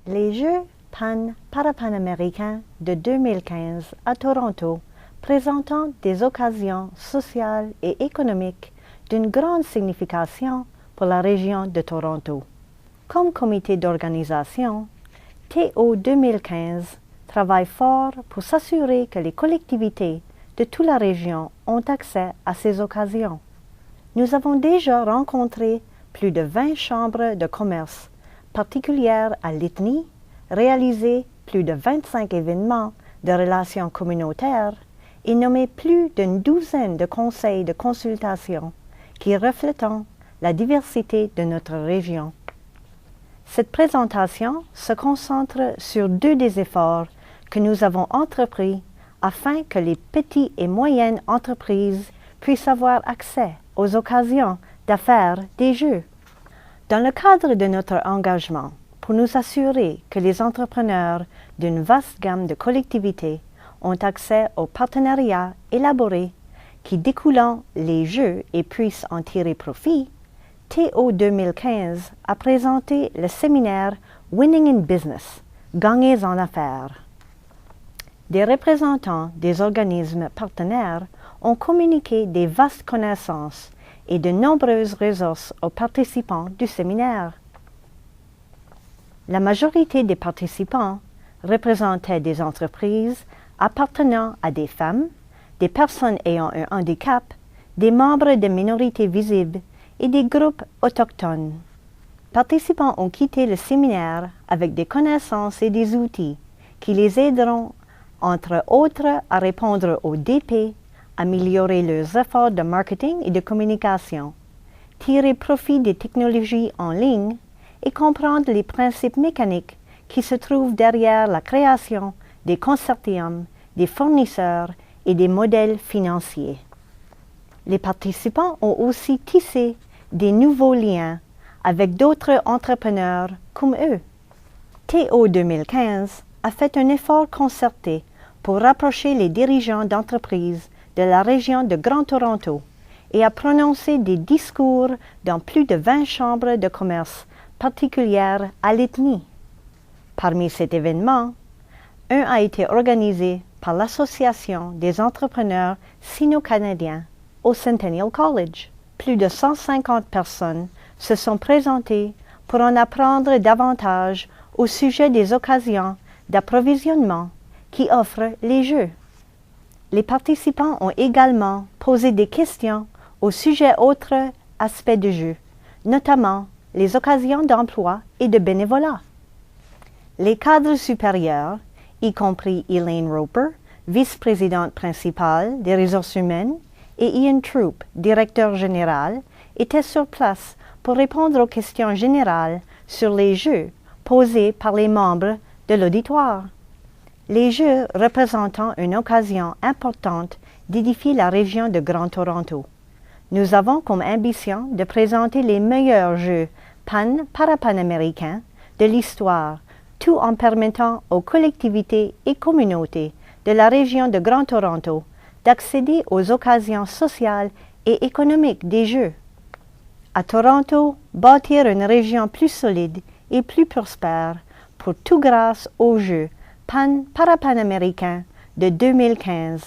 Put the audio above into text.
Les Jeux pan-parapanaméricains de 2015 à Toronto présentant des occasions sociales et économiques d'une grande signification pour la région de Toronto. Comme comité d'organisation, TO 2015 travaille fort pour s'assurer que les collectivités de toute la région ont accès à ces occasions. Nous avons déjà rencontré plus de 20 chambres de commerce particulières à l'ethnie, réalisé plus de 25 événements de relations communautaires et nommé plus d'une douzaine de conseils de consultation qui reflètent la diversité de notre région. Cette présentation se concentre sur deux des efforts que nous avons entrepris afin que les petites et moyennes entreprises puissent avoir accès aux occasions d'affaires des Jeux. Dans le cadre de notre engagement pour nous assurer que les entrepreneurs d'une vaste gamme de collectivités ont accès aux partenariats élaborés qui découlent les Jeux et puissent en tirer profit, TO 2015 a présenté le séminaire Winning in Business, Gagnez en affaires. Des représentants des organismes partenaires ont communiqué des vastes connaissances et de nombreuses ressources aux participants du séminaire. La majorité des participants représentaient des entreprises appartenant à des femmes, des personnes ayant un handicap, des membres de minorités visibles et des groupes autochtones. Participants ont quitté le séminaire avec des connaissances et des outils qui les aideront, entre autres, à répondre aux défis, améliorer leurs efforts de marketing et de communication, tirer profit des technologies en ligne et comprendre les principes mécaniques qui se trouvent derrière la création des consortiums, des fournisseurs et des modèles financiers. Les participants ont aussi tissé des nouveaux liens avec d'autres entrepreneurs comme eux. TO 2015 a fait un effort concerté pour rapprocher les dirigeants d'entreprises de la région de Grand Toronto et a prononcé des discours dans plus de 20 chambres de commerce particulières à l'ethnie. Parmi cet événement, un a été organisé par l'Association des entrepreneurs sino-canadiens au Centennial College. Plus de 150 personnes se sont présentées pour en apprendre davantage au sujet des occasions d'approvisionnement qui offrent les Jeux. Les participants ont également posé des questions au sujet d'autres aspects du jeu, notamment les occasions d'emploi et de bénévolat. Les cadres supérieurs, y compris Elaine Roper, vice-présidente principale des ressources humaines, et Ian Troop, directeur général, étaient sur place pour répondre aux questions générales sur les Jeux posées par les membres de l'auditoire. Les Jeux représentant une occasion importante d'édifier la région de Grand Toronto. Nous avons comme ambition de présenter les meilleurs Jeux pan-parapanaméricains de l'histoire, tout en permettant aux collectivités et communautés de la région de Grand Toronto d'accéder aux occasions sociales et économiques des Jeux. À Toronto, bâtir une région plus solide et plus prospère, pour tout grâce aux Jeux pan-parapanaméricains de 2015